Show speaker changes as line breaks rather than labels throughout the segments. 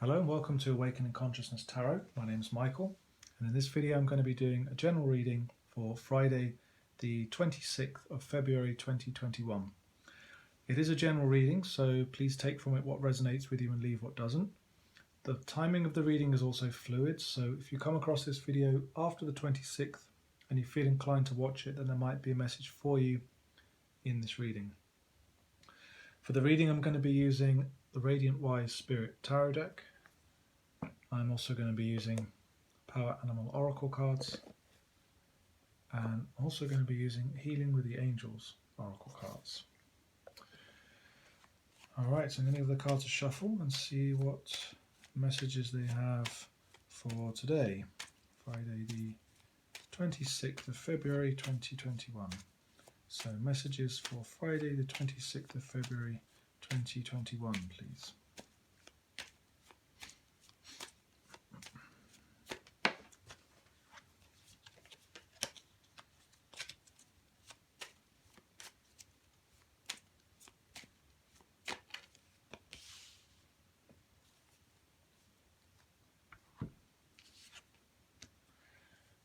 Hello and welcome to Awakening Consciousness Tarot. My name is Michael, and in this video I'm going to be doing a general reading for Friday the 26th of February 2021. It is a general reading, so please take from it what resonates with you and leave what doesn't. The timing of the reading is also fluid, so if you come across this video after the 26th and you feel inclined to watch it, then there might be a message for you in this reading. For the reading I'm going to be using the Radiant Wise Spirit Tarot deck. I'm also going to be using Power Animal Oracle cards, and also going to be using Healing with the Angels Oracle cards. Alright, so I'm going to give the cards a shuffle and see what messages they have for today, Friday the 26th of February 2021. So messages for Friday the 26th of February 2021, please.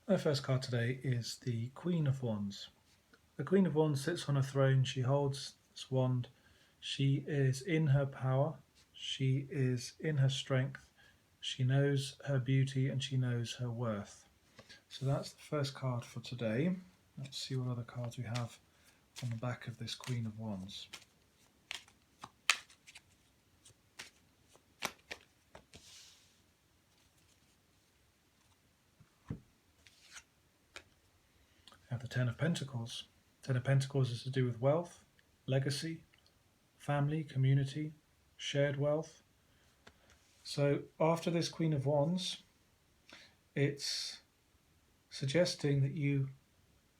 Our first card today is the Queen of Wands. The Queen of Wands sits on a throne. She holds this wand. She is in her power. She is in her strength. She knows her beauty and she knows her worth. So that's the first card for today. Let's see what other cards we have on the back of this Queen of Wands. We have the Ten of Pentacles. Ten of Pentacles is to do with wealth, legacy, family, community, shared wealth. So after this Queen of Wands, it's suggesting that you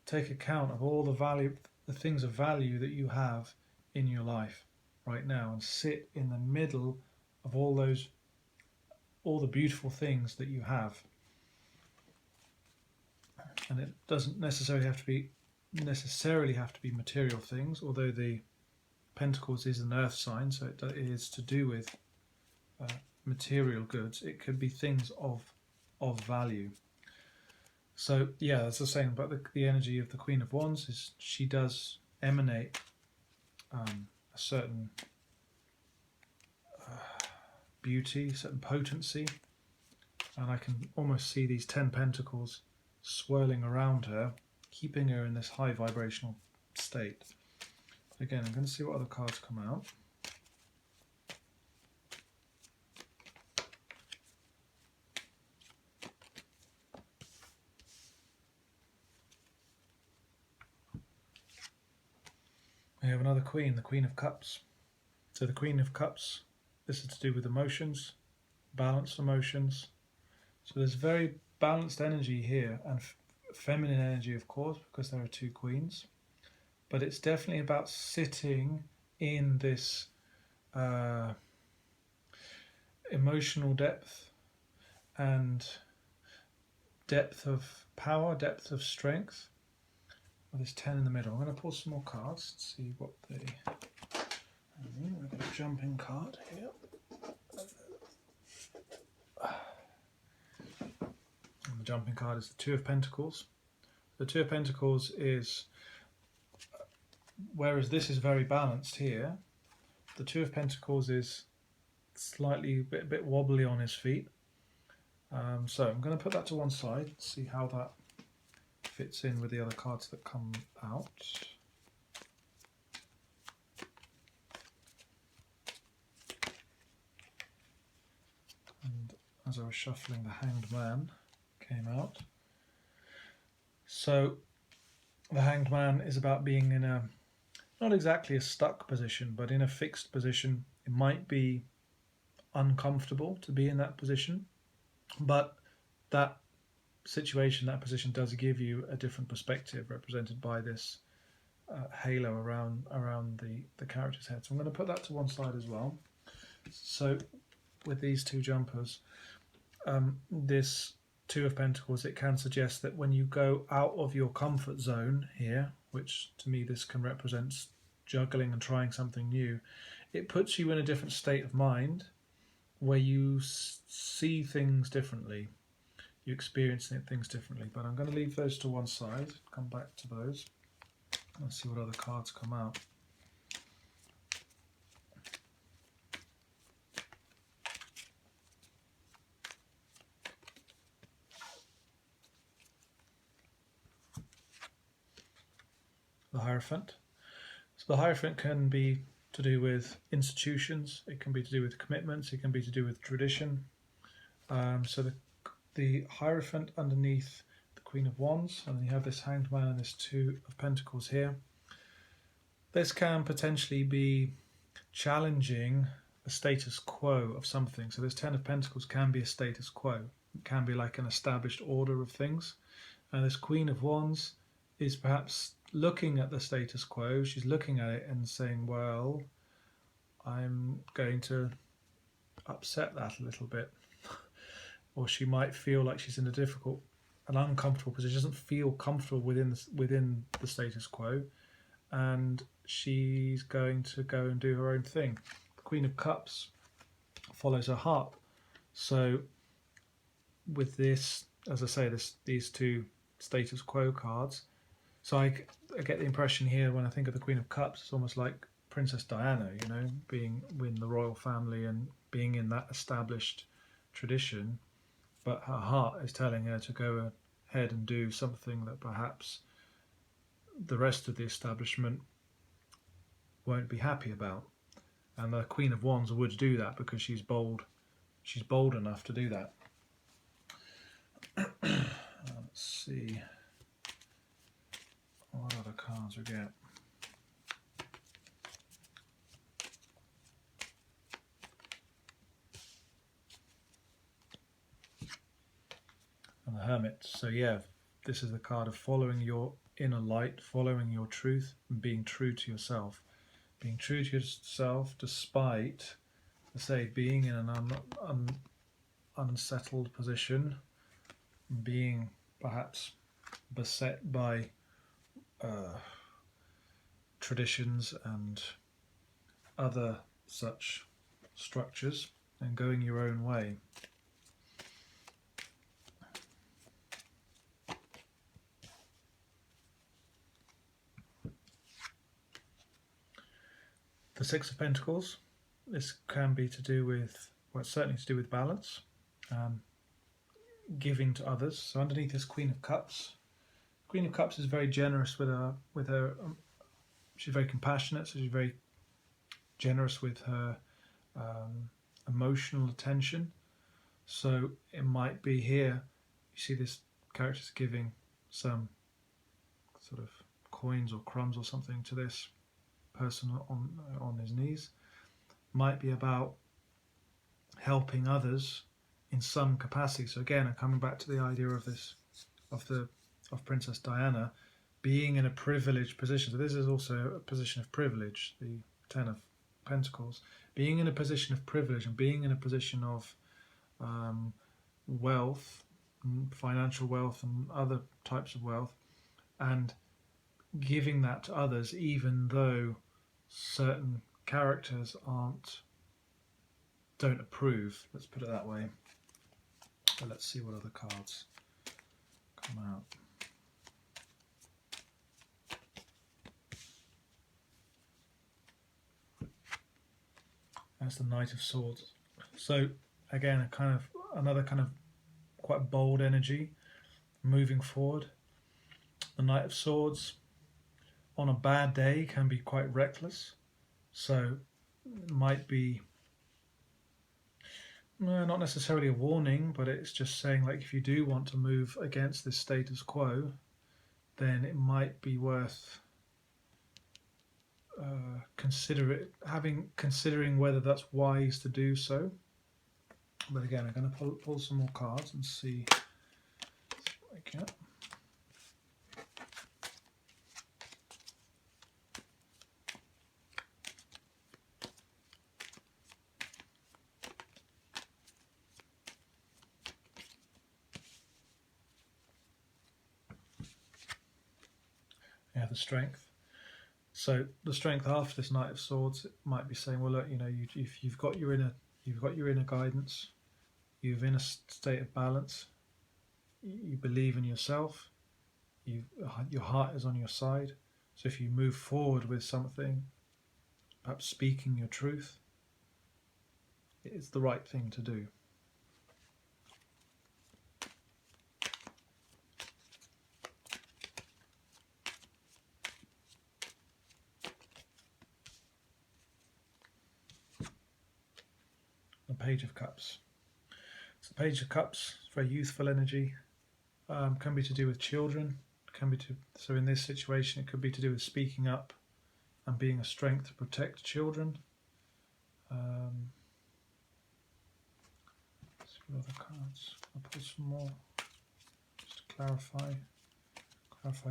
take account of all the things of value that you have in your life right now, and sit in the middle of all the beautiful things that you have. And it doesn't necessarily have to be material things, although the Pentacles is an earth sign, so it is to do with material goods. It could be things of value. So yeah, that's the same about the energy of the Queen of Wands. Is she does emanate a certain beauty, certain potency, and I can almost see these 10 pentacles swirling around her, keeping her in this high vibrational state. But again, I'm going to see what other cards come out. We have another Queen, the Queen of Cups. So the Queen of Cups, this is to do with emotions, balanced emotions. So there's very balanced energy here, and feminine energy, of course, because there are two queens. But it's definitely about sitting in this emotional depth and depth of power, depth of strength. With this 10 in the middle. I'm going to pull some more cards and see what they... I've got a jumping card here. And the jumping card is the Two of Pentacles. The Two of Pentacles is, whereas this is very balanced here, the Two of Pentacles is slightly a bit wobbly on his feet. So I'm going to put that to one side, see how that fits in with the other cards that come out. And as I was shuffling, the Hanged Man came out. So the Hanged Man is about being in a, not exactly a stuck position, but in a fixed position. It might be uncomfortable to be in that position, but that situation, that position does give you a different perspective, represented by this halo around the character's head. So I'm going to put that to one side as well. So with these two jumpers, this Two of Pentacles, it can suggest that when you go out of your comfort zone here, which to me this can represent juggling and trying something new, it puts you in a different state of mind where you see things differently, you experience things differently. But I'm going to leave those to one side, come back to those, and see what other cards come out. The Hierophant. So the Hierophant can be to do with institutions, it can be to do with commitments, it can be to do with tradition. So the Hierophant underneath the Queen of Wands, and then you have this Hanged Man and this Two of Pentacles here. This can potentially be challenging the status quo of something. So this Ten of Pentacles can be a status quo. It can be like an established order of things. And this Queen of Wands is perhaps looking at the status quo. She's looking at it and saying, well, I'm going to upset that a little bit. Or she might feel like she's in a difficult and uncomfortable position. She doesn't feel comfortable within the status quo, and she's going to go and do her own thing. The Queen of Cups follows her heart. So with this, as I say, these two status quo cards, so I get the impression here when I think of the Queen of Cups, it's almost like Princess Diana, you know, being in the royal family and being in that established tradition, but her heart is telling her to go ahead and do something that perhaps the rest of the establishment won't be happy about. And the Queen of Wands would do that because she's bold. She's bold enough to do that. Let's see what other cards we get. And the Hermit. So yeah, this is the card of following your inner light, following your truth, and being true to yourself. Being true to yourself despite, let's say, being in an unsettled position, being perhaps beset by traditions and other such structures, and going your own way. The Six of Pentacles, this can be to do with, well, it's certainly to do with balance, giving to others. So underneath this Queen of Cups, Queen of Cups is very generous with her. She's very compassionate, so she's very generous with her emotional attention. So it might be here, you see this character's giving some sort of coins or crumbs or something to this person on his knees. Might be about helping others in some capacity. So again, I'm coming back to the idea of this, of Princess Diana being in a privileged position. So this is also a position of privilege, the Ten of Pentacles. Being in a position of privilege and being in a position of wealth, financial wealth and other types of wealth, and giving that to others even though certain characters don't approve, let's put it that way. But let's see what other cards come out. That's the Knight of Swords. So again, another kind of quite bold energy moving forward. The Knight of Swords on a bad day can be quite reckless, so it might be not necessarily a warning, but it's just saying, like, if you do want to move against this status quo, then it might be worth considering whether that's wise to do so. But again, I'm going to pull some more cards and see what I get. Yeah, the Strength. So the Strength after this Knight of Swords, it might be saying, well, look, you know, if you've got your You've got your inner guidance. You're in a state of balance. You believe in yourself. Your heart is on your side. So if you move forward with something, perhaps speaking your truth, it's the right thing to do. The Page of Cups. So the Page of Cups, it's very youthful energy. Can be to do with children. So in this situation, it could be to do with speaking up and being a strength to protect children. Let's see other cards. I'll pull some more just to clarify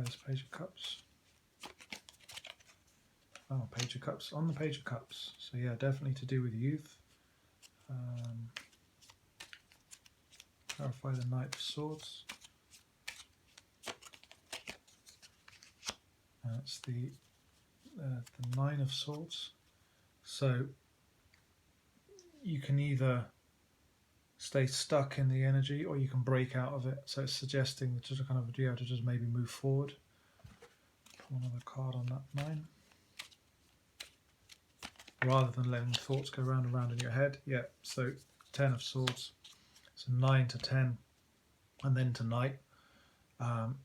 this Page of Cups. Oh, Page of Cups, on the Page of Cups. So yeah, definitely to do with youth. Clarify the Knight of Swords. That's the Nine of Swords. So you can either stay stuck in the energy or you can break out of it. So it's suggesting to kind of be able to just maybe move forward. Pull another card on that nine. Rather than letting thoughts go round and round in your head. Yeah, so 10 of Swords. So 9 to 10 and then to Knight.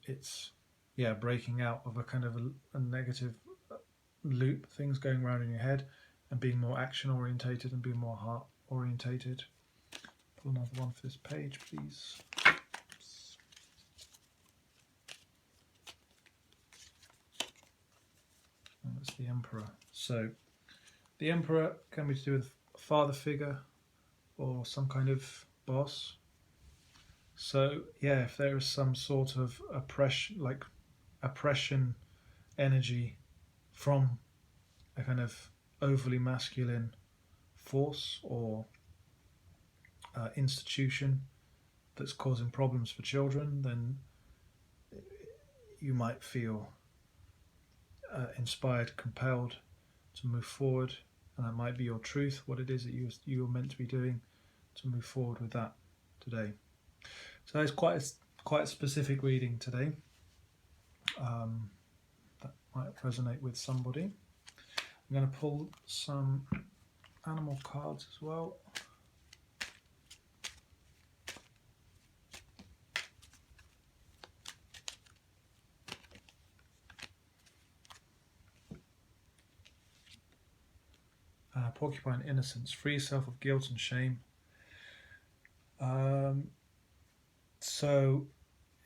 It's, yeah, breaking out of a kind of a negative loop, things going around in your head and being more action orientated and being more heart orientated. Pull another one for this page, please. And that's the Emperor. So the Emperor can be to do with a father figure or some kind of boss. So yeah, if there is some sort of oppression energy from a kind of overly masculine force or institution that's causing problems for children, then you might feel inspired, compelled to move forward, and that might be your truth, what it is that you are meant to be doing, to move forward with that today. So it's quite a specific reading today. That might resonate with somebody. I'm going to pull some animal cards as well. Porcupine Innocence, free yourself of guilt and shame. So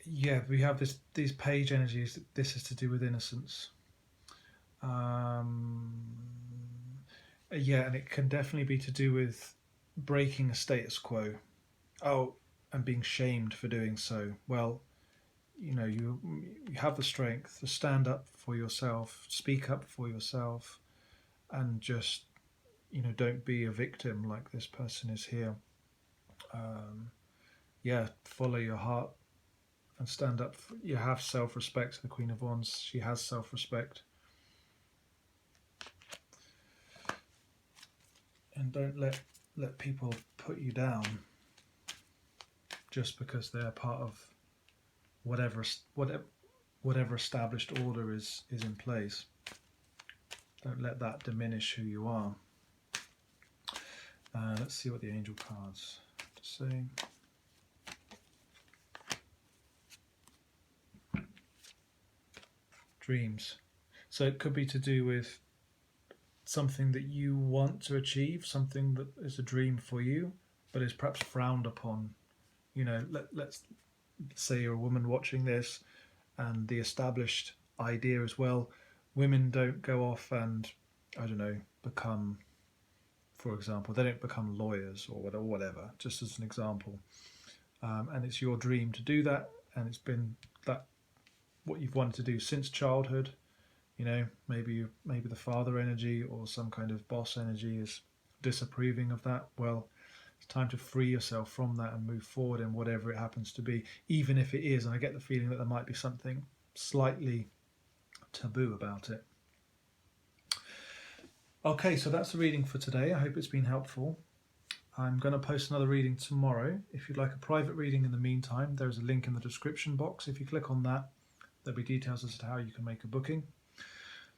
yeah, we have these page energies. This is to do with innocence. Yeah, and it can definitely be to do with breaking a status quo. Oh, and being shamed for doing so. Well, you know, you have the strength to stand up for yourself, speak up for yourself, and just, you know, don't be a victim like this person is here. Yeah, follow your heart and stand up. You have self-respect. The Queen of Wands, she has self-respect. And don't let people put you down just because they're part of whatever established order is in place. Don't let that diminish who you are. Let's see what the angel cards have to say. Dreams. So it could be to do with something that you want to achieve, something that is a dream for you, but is perhaps frowned upon. You know, let's say you're a woman watching this, and the established idea as well, women don't go off and, I don't know, become, for example, they don't become lawyers or whatever, just as an example. And it's your dream to do that, and it's been that what you've wanted to do since childhood. You know, maybe the father energy or some kind of boss energy is disapproving of that. Well, it's time to free yourself from that and move forward in whatever it happens to be, even if it is. And I get the feeling that there might be something slightly taboo about it. Okay, so that's the reading for today. I hope it's been helpful. I'm going to post another reading tomorrow. If you'd like a private reading in the meantime, there's a link in the description box. If you click on that, there'll be details as to how you can make a booking.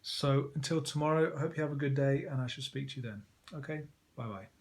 So until tomorrow, I hope you have a good day and I shall speak to you then. Okay, bye-bye.